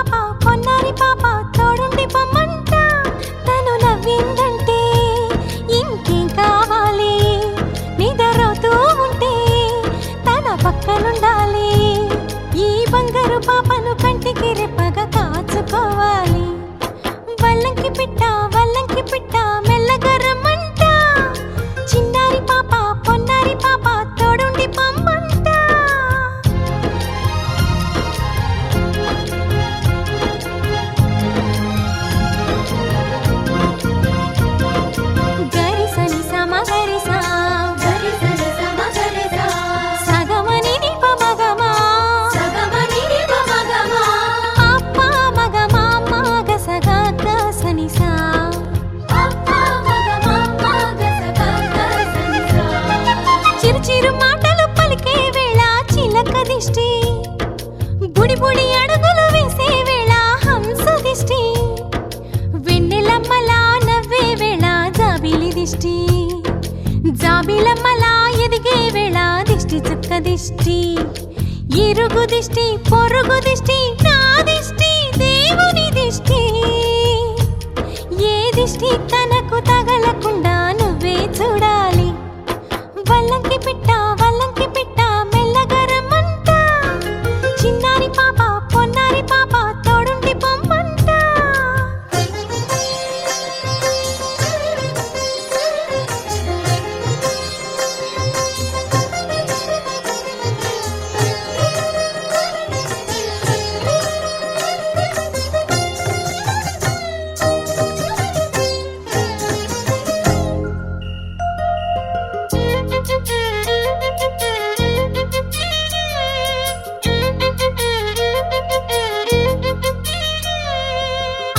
పాప పొన్నారి పాప తోడుండి పొమ్మంట తను నవ్విందంటే ఇంకేం కావాలి నిద్రపోతూ ఉంటే తన పక్కనుండాలి ఈ బంగారు పాపను కంటికి రెప్పగా కాచుకోవాలి వల్లంకి పిట్ట మెల్లగా రమ్మంట చిన్నారి పాప పొన్నారి పాప తోడుండి పొమ్మంట గరిసని సమగరిసా గరిసని సమగరిసా సగమని నిప మగమా సగమని నిప మగమా అప్ప మగమా మగ సగ గసని సా అప్ప మగమా మగ సగ గసని సా చిరు మాటలు పలికే వేళ చిలక దిష్టి బుడి బుడి అడుగులు వేసే వేళ హంస దిష్టి వెన్నెలమ్మలా నవ్వే వేళ జాబిలి దిష్టి జాబిలమ్మలా ఎదిగే వేళ దిష్టి చుక్క దిష్టి ఇరుగు దిష్టి పొరుగు దిష్టి నా దిష్టి దేవుని దిష్టి ఏ దిష్టి తనకు తగలకుండా నువ్వే చూడాలి వల్లంకి పిట్ట మెల్లగా రమ్మంట చిన్నారి పాప పొన్నారి పాప తోడుండి పొమ్మంట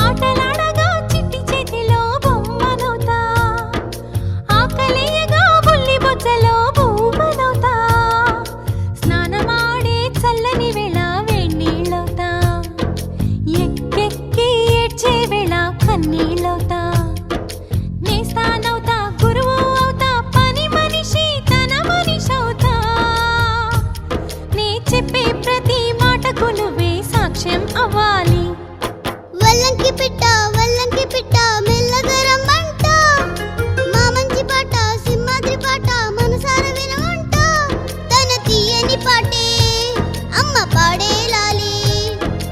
ఆటలాడగా చిట్టి చేతిలో బొమ్మనవుతా ఆకలేయగా బుల్లి బొజ్జలో భూమనవుతా స్నానమాడే చల్లని వేళ వేణీళ్ళవుతా ఎక్కెక్కి ఏడ్చే వేళ కన్నీళ్ళవుతా నేస్తానవుతా గురువు అవుతా పని మనిషి తన మనిషవుతా నే చెప్పే ప్రతి మాటకు నువ్వే సాక్ష్యం అవ్వాలి వల్లంకి పిట్ట మెల్లగా రమ్మంట మా మంచి పాట సింహాద్రి పాట మనసార వినమంట తన తీయని పాటే అమ్మ పాడే లాలి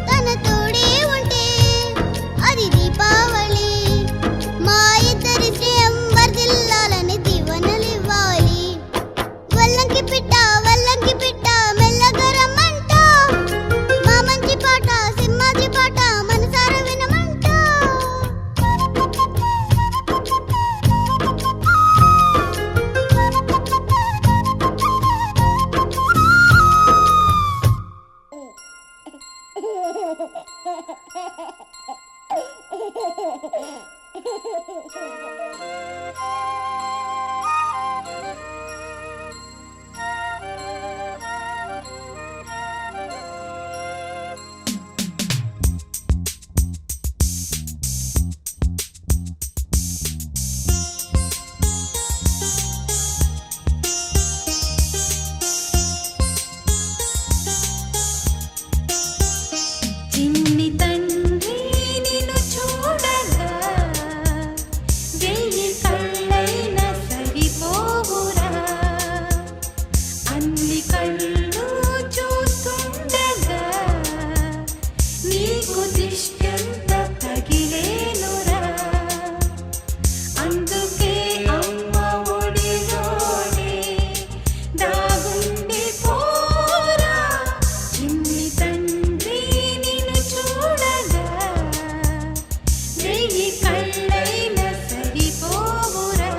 తన తోడే ఉంటే అది దీపావళి మా ఇద్దరి శ్రేయం వర్ధిల్లాలని దీవెనలివ్వాలి వల్లంకి పిట్ట మెల్లగా రమ్మంట మా మంచి పాట సింహాద్రి పాట మనసార వినమంట చిన్ని తండ్రి నిన్ను చూడగా వెయ్యి కళ్ళైనా సరిపోవురా అన్ని కళ్ళు చూస్తుండగా నీకు దిష్టంత తగిలేనురా అందుకే అమ్మ ఒడిలోనే దాగుండి పోరా చిన్ని తండ్రి నిన్ను చూడగా వెయ్యి కళ్ళైనా సరిపోవురా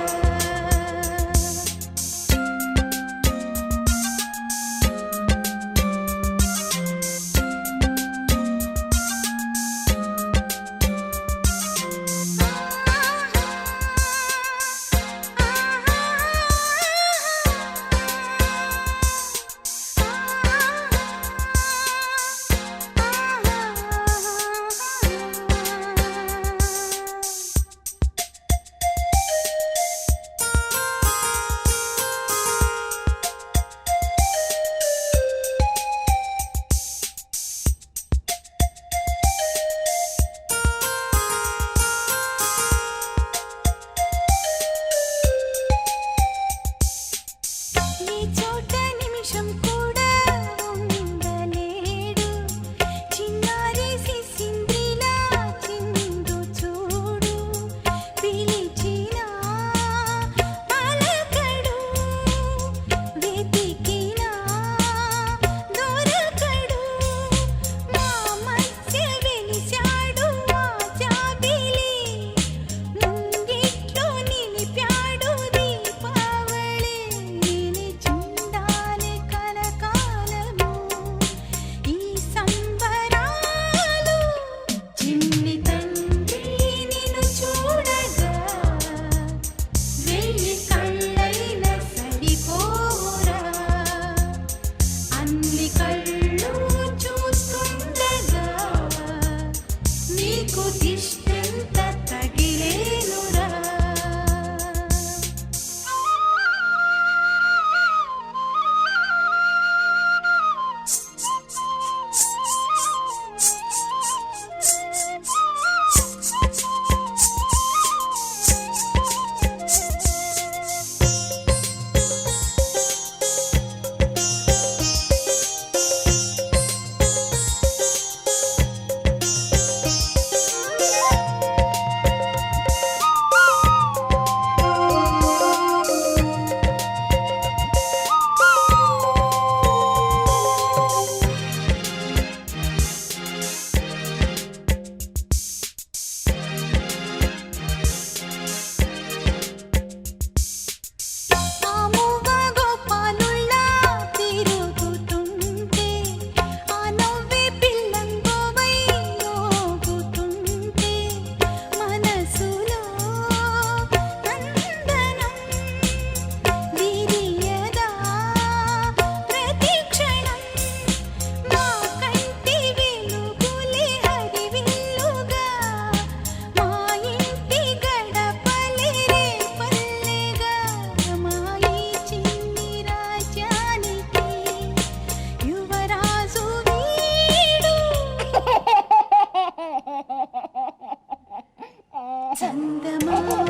చందమామ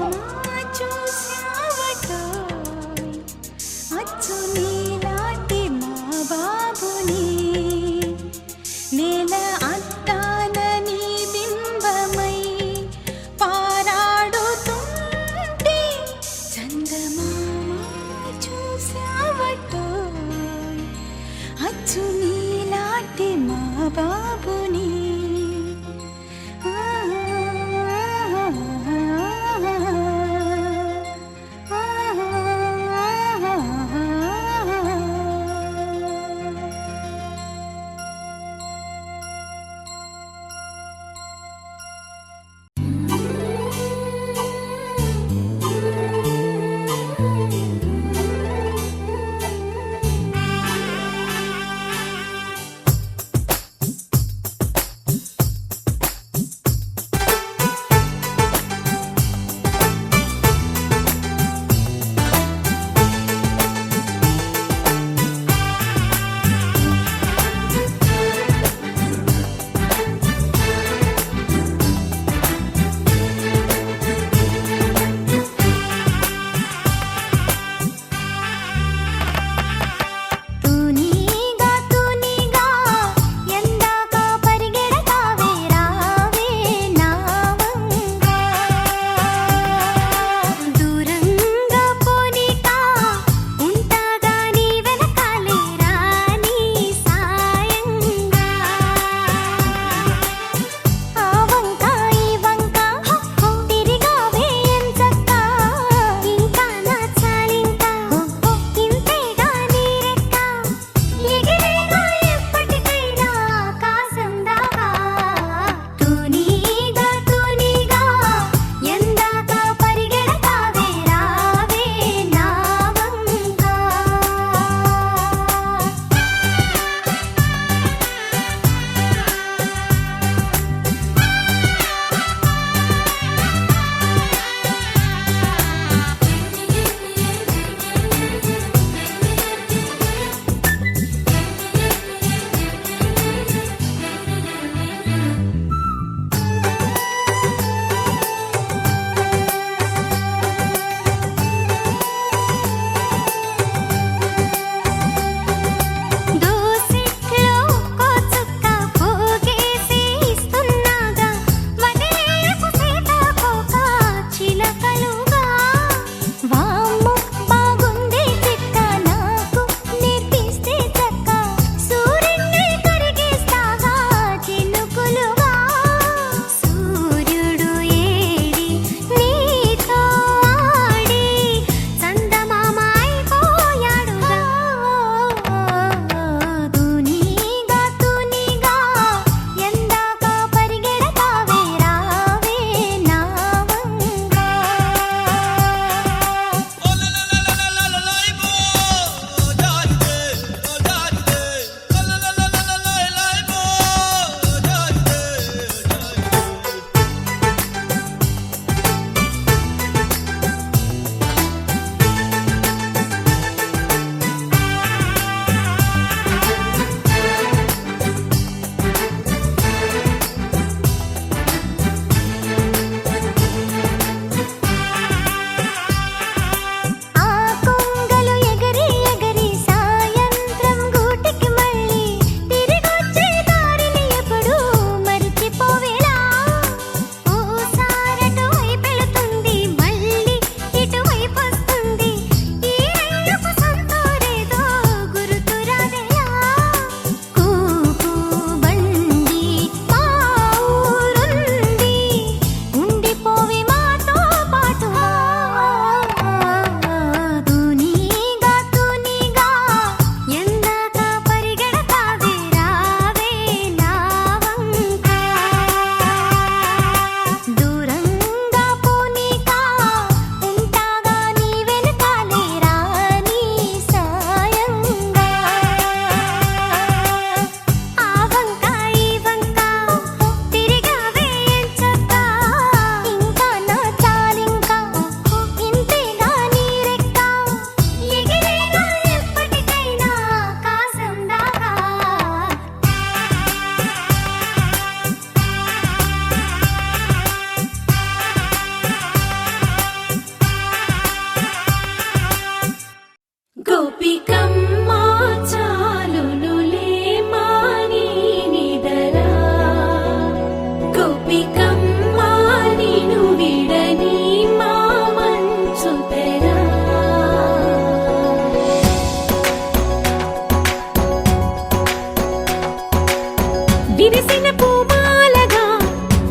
చూశావటోయ్ అచ్చు నీలాంటి మా బాబుని నేల అద్దాన నీ బింబమై పారాడుతుంటే చందమామ చూశావటోయ్ అచ్చు నీలాంటి మా బాబుని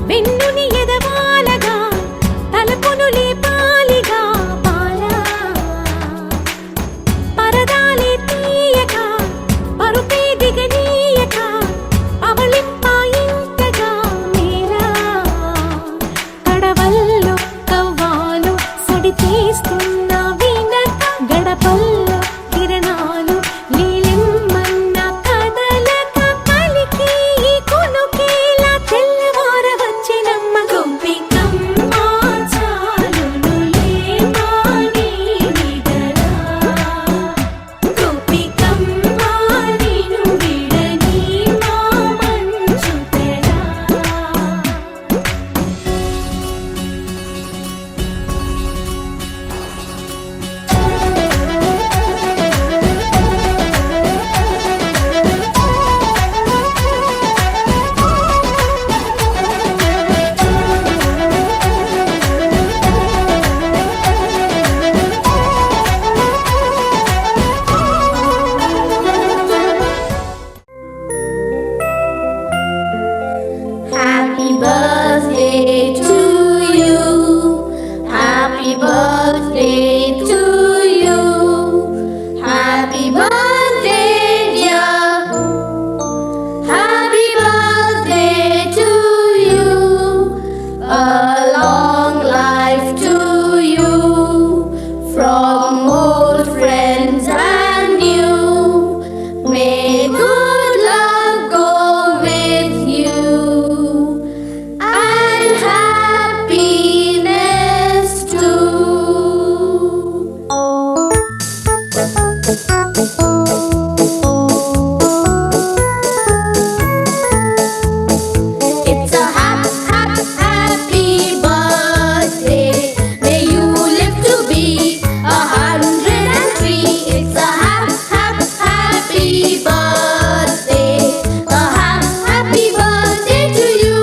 వెన్నుని ఎదవాలగా తలపును లేపాలిగా బాలా పరదాలే తీయక పరుపే దిగనీయక అవళింపాయింతగా మేరా కడవల్లో కవ్వాలు సడిచేస్తున్న వీణత గడపల్లో కిరణాలు నీలిమ్మన్న కదలక కలికి ఈ కొనుకేలా తెల్లవార వచ్చినమ్మ గొంపికమ్మ చాలునులే మాని విడరా గొంపికమ్మ నిను విడని మా మంచు తెరా Happy birthday to you. Happy birthday to you. Happy birthday, dear. Happy birthday to you. A long life to you. From old friends and new. May good luck go with you. And happiness too. It's a happy birthday. May you live to be 103. It's a happy birthday. A happy birthday to you.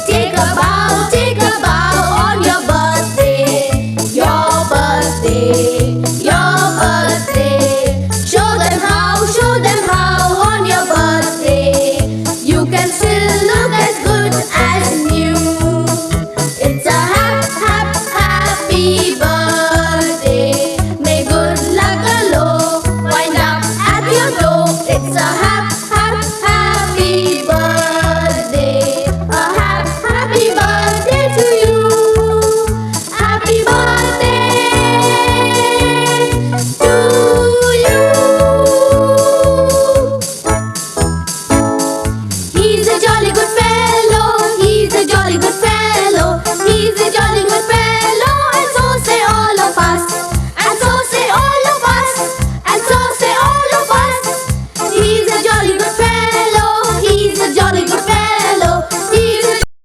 Take a bow on your birthday. Your birthday, your birthday. Show them how on your birthday you can still look as good as new. It's a happy birthday. May good luck galore wind up at your door. It's a